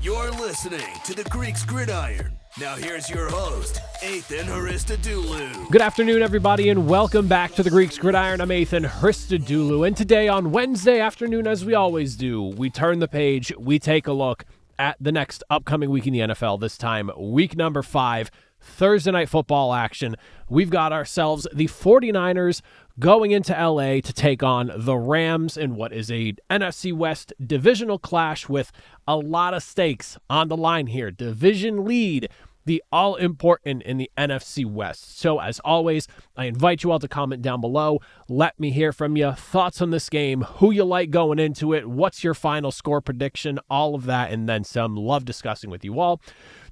You're listening to the Greeks Gridiron. Now here's your host, Ethan Hristodoulou. Good afternoon, everybody, and welcome back to the Greeks Gridiron. I'm Ethan Hristodoulou, and today on Wednesday afternoon, as we always do, we turn the page, we take a look at the next upcoming week in the NFL, this time week number 5, Thursday night football action. We've got ourselves the 49ers going into LA to take on the Rams in what is a NFC West divisional clash with a lot of stakes on the line here. Division lead, the all-important in the NFC West. So, as always, I invite you all to comment down below. Let me hear from you. Thoughts on this game, who you like going into it, what's your final score prediction, all of that, and then some. Love discussing with you all.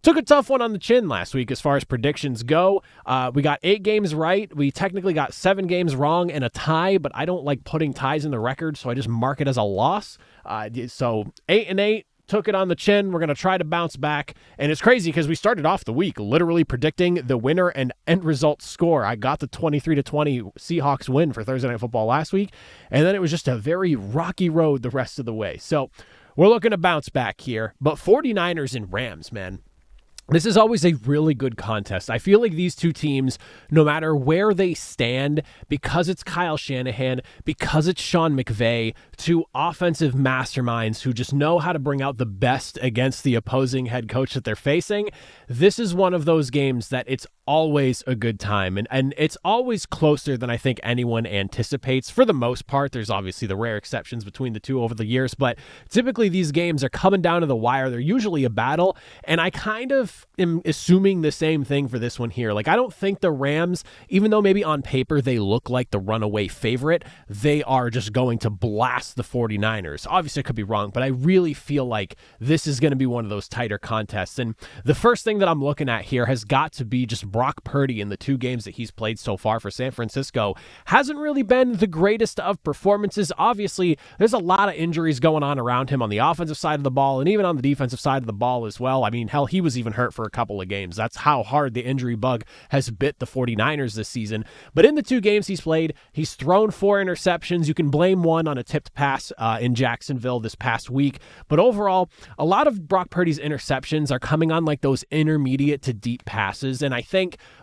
Took a tough one on the chin last week as far as predictions go. We got 8 games right. We technically got 7 games wrong and a tie, but I don't like putting ties in the record, so I just mark it as a loss. So 8-8. Took it on the chin. We're going to try to bounce back. And it's crazy because we started off the week literally predicting the winner and end result score. I got the 23-20 Seahawks win for Thursday Night Football last week. And then it was just a very rocky road the rest of the way. So we're looking to bounce back here. But 49ers and Rams, man. This is always a really good contest. I feel like these two teams, no matter where they stand, because it's Kyle Shanahan, because it's Sean McVay, two offensive masterminds who just know how to bring out the best against the opposing head coach that they're facing, this is one of those games that it's always a good time. And it's always closer than I think anyone anticipates. For the most part, there's obviously the rare exceptions between the two over the years, but typically these games are coming down to the wire. They're usually a battle, and I kind of am assuming the same thing for this one here. Like, I don't think the Rams, even though maybe on paper they look like the runaway favorite, they are just going to blast the 49ers. Obviously, I could be wrong, but I really feel like this is going to be one of those tighter contests. And the first thing that I'm looking at here has got to be just Brock Purdy in the 2 games that he's played so far for San Francisco. Hasn't really been the greatest of performances. Obviously, there's a lot of injuries going on around him on the offensive side of the ball and even on the defensive side of the ball as well. I mean, hell, he was even hurt for a couple of games. That's how hard the injury bug has bit the 49ers this season. But in the 2 games he's played, he's thrown 4 interceptions. You can blame one on a tipped pass in Jacksonville this past week. But overall, a lot of Brock Purdy's interceptions are coming on like those intermediate to deep passes. And I think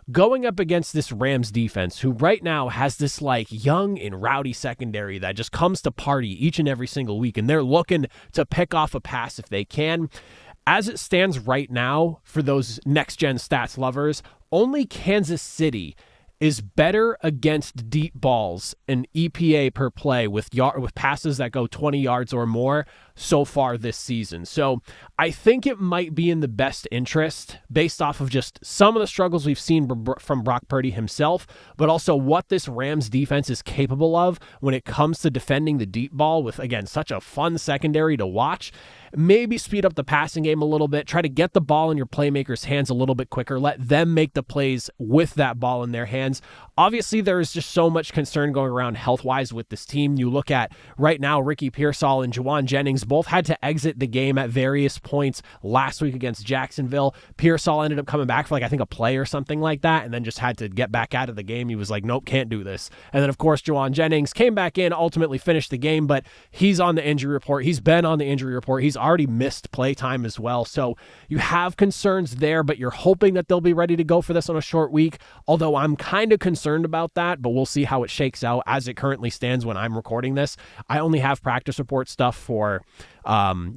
going up against this Rams defense, who right now has this like young and rowdy secondary that just comes to party each and every single week, and they're looking to pick off a pass if they can. As it stands right now, for those next-gen stats lovers, only Kansas City is better against deep balls in EPA per play with passes that go 20 yards or more so far this season. So I think it might be in the best interest, based off of just some of the struggles we've seen from Brock Purdy himself, but also what this Rams defense is capable of when it comes to defending the deep ball with, again, such a fun secondary to watch. Maybe speed up the passing game a little bit, try to get the ball in your playmakers' hands a little bit quicker, let them make the plays with that ball in their hands. Obviously, there is just so much concern going around health-wise with this team. You look at right now, Ricky Pearsall and Juwan Jennings both had to exit the game at various points last week against Jacksonville. Pearsall ended up coming back for I think a play or something like that, and then just had to get back out of the game. He was like, nope, can't do this. And then, of course, Juwan Jennings came back in, ultimately finished the game, but he's on the injury report. He's been on the injury report. He's already missed play time as well. So you have concerns there, but you're hoping that they'll be ready to go for this on a short week, although I'm kind of concerned about that, but we'll see how it shakes out. As it currently stands when I'm recording this, I only have practice report stuff for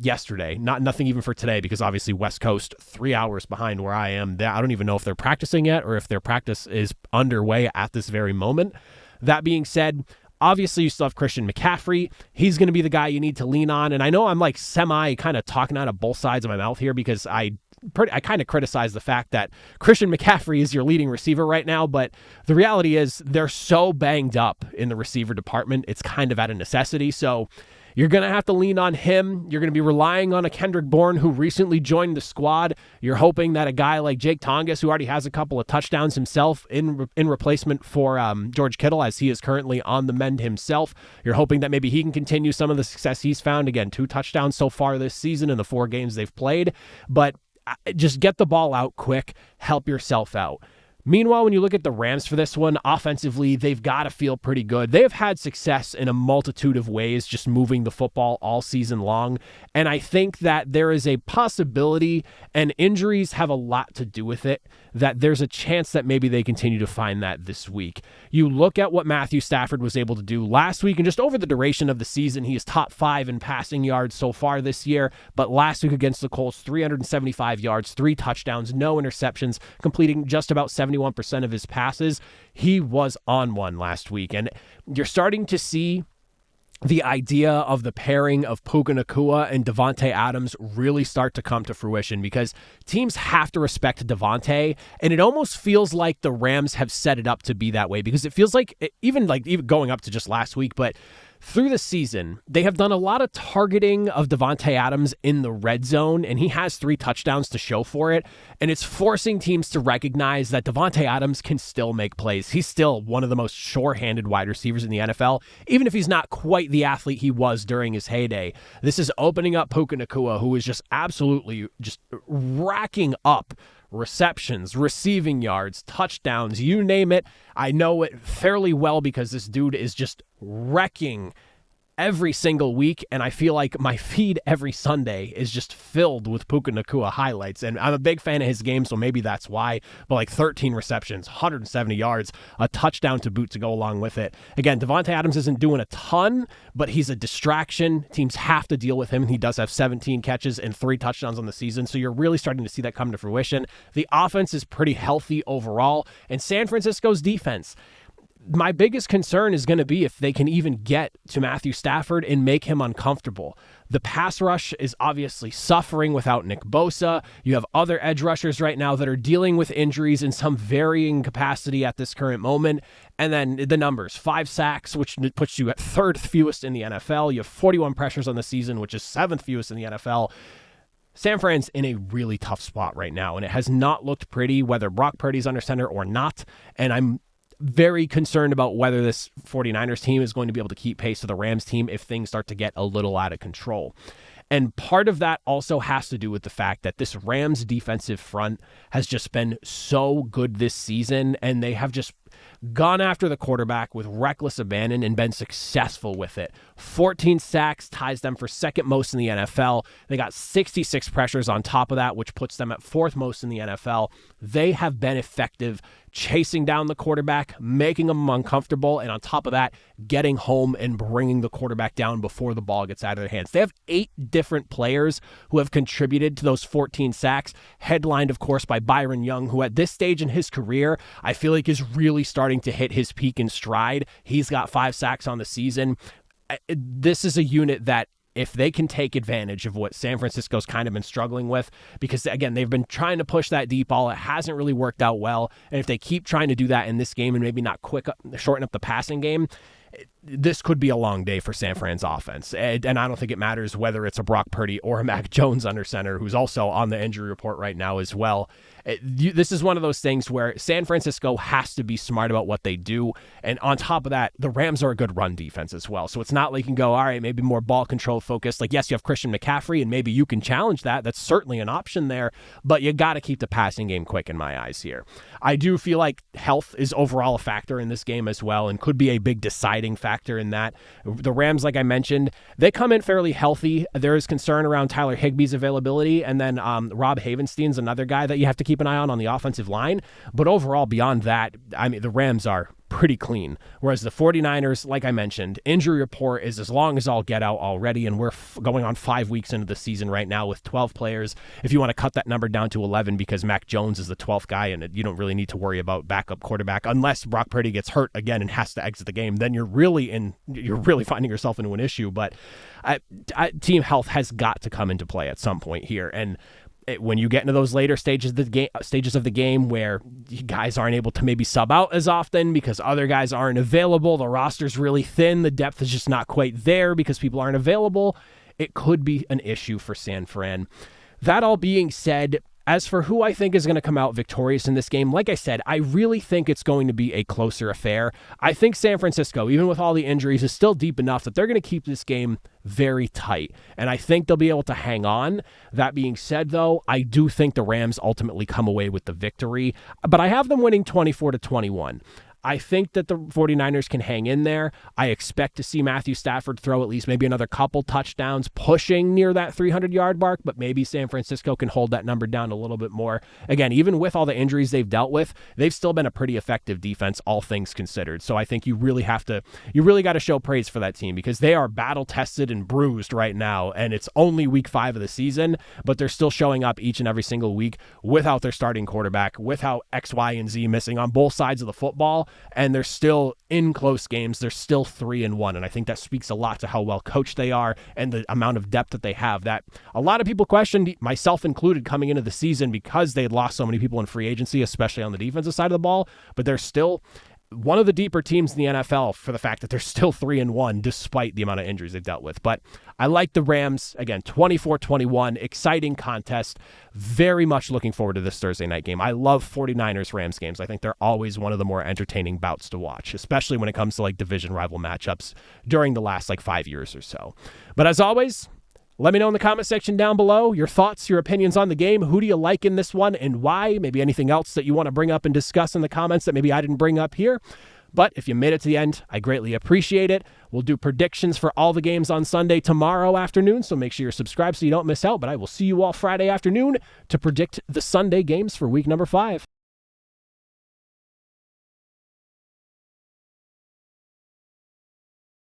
yesterday, nothing even for today, because obviously West Coast 3 hours behind where I am. I don't even know if they're practicing yet or if their practice is underway at this very moment. That being said, obviously, you still have Christian McCaffrey. He's going to be the guy you need to lean on. And I know I'm like semi kind of talking out of both sides of my mouth here, because I kind of criticize the fact that Christian McCaffrey is your leading receiver right now, but the reality is they're so banged up in the receiver department, it's kind of at a necessity. So you're going to have to lean on him. You're going to be relying on a Kendrick Bourne who recently joined the squad. You're hoping that a guy like Jake Tongas, who already has a couple of touchdowns himself in replacement for George Kittle, as he is currently on the mend himself, you're hoping that maybe he can continue some of the success he's found. Again, 2 touchdowns so far this season in the 4 games they've played. But just get the ball out quick, help yourself out. Meanwhile, when you look at the Rams for this one, offensively, they've got to feel pretty good. They have had success in a multitude of ways just moving the football all season long, and I think that there is a possibility, and injuries have a lot to do with it, that there's a chance that maybe they continue to find that this week. You look at what Matthew Stafford was able to do last week, and just over the duration of the season, he is top 5 in passing yards so far this year, but last week against the Colts, 375 yards, 3 touchdowns, no interceptions, completing just about 71% of his passes. He was on one last week, and you're starting to see the idea of the pairing of Puka Nacua and Davante Adams really start to come to fruition, because teams have to respect Davante, and it almost feels like the Rams have set it up to be that way, because it feels like even going up to just last week, but through the season, they have done a lot of targeting of Davante Adams in the red zone, and he has 3 touchdowns to show for it, and it's forcing teams to recognize that Davante Adams can still make plays. He's still one of the most sure-handed wide receivers in the NFL, even if he's not quite the athlete he was during his heyday. This is opening up Puka Nacua, who is just absolutely just racking up receptions, receiving yards, touchdowns, you name it. I know it fairly well because this dude is just wrecking every single week, and I feel like my feed every Sunday is just filled with Puka Nacua highlights, and I'm a big fan of his game, so maybe that's why, but 13 receptions, 170 yards, a touchdown to boot to go along with it. Again, Davante Adams isn't doing a ton, but he's a distraction. Teams have to deal with him. He does have 17 catches and 3 touchdowns on the season, so you're really starting to see that come to fruition. The offense is pretty healthy overall, and San Francisco's defense, my biggest concern is going to be if they can even get to Matthew Stafford and make him uncomfortable. The pass rush is obviously suffering without Nick Bosa. You have other edge rushers right now that are dealing with injuries in some varying capacity at this current moment. And then the numbers, 5 sacks, which puts you at 3rd fewest in the NFL. You have 41 pressures on the season, which is 7th fewest in the NFL. San Fran's in a really tough spot right now, and it has not looked pretty, whether Brock Purdy's under center or not. And I'm very concerned about whether this 49ers team is going to be able to keep pace with the Rams team if things start to get a little out of control. And part of that also has to do with the fact that this Rams defensive front has just been so good this season, and they have just gone after the quarterback with reckless abandon and been successful with it. 14 sacks ties them for 2nd most in the NFL. They got 66 pressures on top of that, which puts them at 4th most in the NFL. They have been effective chasing down the quarterback, making them uncomfortable, and on top of that, getting home and bringing the quarterback down before the ball gets out of their hands. They have 8 different players who have contributed to those 14 sacks, headlined, of course, by Byron Young, who at this stage in his career, I feel like is really starting to hit his peak in stride. He's got 5 sacks on the season. This is a unit that, if they can take advantage of what San Francisco's kind of been struggling with, because, again, they've been trying to push that deep ball. It hasn't really worked out well. And if they keep trying to do that in this game and maybe not shorten up the passing game, this could be a long day for San Fran's offense. And I don't think it matters whether it's a Brock Purdy or a Mac Jones under center, who's also on the injury report right now as well. This is one of those things where San Francisco has to be smart about what they do. And on top of that, the Rams are a good run defense as well. So it's not like you can go, all right, maybe more ball control focused. Like, yes, you have Christian McCaffrey, and maybe you can challenge that. That's certainly an option there. But you got to keep the passing game quick in my eyes here. I do feel like health is overall a factor in this game as well, and could be a big deciding factor in that. The Rams, like I mentioned, they come in fairly healthy. There is concern around Tyler Higbee's availability, and then Rob Havenstein's another guy that you have to keep an eye on the offensive line. But overall, beyond that, I mean, the Rams are pretty clean. Whereas the 49ers, like I mentioned, injury report is as long as all get out already, and we're going on 5 weeks into the season right now with 12 players. If you want to cut that number down to 11 because Mac Jones is the 12th guy and you don't really need to worry about backup quarterback unless Brock Purdy gets hurt again and has to exit the game, then you're really finding yourself into an issue. But team health has got to come into play at some point here. And when you get into those later stages of the game where guys aren't able to maybe sub out as often because other guys aren't available, the roster's really thin, the depth is just not quite there because people aren't available, it could be an issue for San Fran. That all being said, As for who I think is going to come out victorious in this game, like I said, I really think it's going to be a closer affair. I think San Francisco, even with all the injuries, is still deep enough that they're going to keep this game very tight, and I think they'll be able to hang on. That being said, though, I do think the Rams ultimately come away with the victory, but I have them winning 24-21. I think that the 49ers can hang in there. I expect to see Matthew Stafford throw at least maybe another couple touchdowns, pushing near that 300-yard mark, but maybe San Francisco can hold that number down a little bit more. Again, even with all the injuries they've dealt with, they've still been a pretty effective defense, all things considered. So I think you really got to show praise for that team, because they are battle-tested and bruised right now, and it's only week 5 of the season, but they're still showing up each and every single week without their starting quarterback, without X, Y, and Z missing on both sides of the football. And they're still in close games. They're still 3-1. And I think that speaks a lot to how well coached they are and the amount of depth that they have, that a lot of people questioned, myself included, coming into the season because they had lost so many people in free agency, especially on the defensive side of the ball. But they're still one of the deeper teams in the NFL for the fact that they're still 3-1 despite the amount of injuries they've dealt with. But I like the Rams, again, 24-21, exciting contest. Very much looking forward to this Thursday night game. I love 49ers-Rams games. I think they're always one of the more entertaining bouts to watch, especially when it comes to division rival matchups during the last 5 years or so. But as always, let me know in the comment section down below your thoughts, your opinions on the game. Who do you like in this one and why? Maybe anything else that you want to bring up and discuss in the comments that maybe I didn't bring up here. But if you made it to the end, I greatly appreciate it. We'll do predictions for all the games on Sunday tomorrow afternoon, so make sure you're subscribed so you don't miss out. But I will see you all Friday afternoon to predict the Sunday games for week number 5.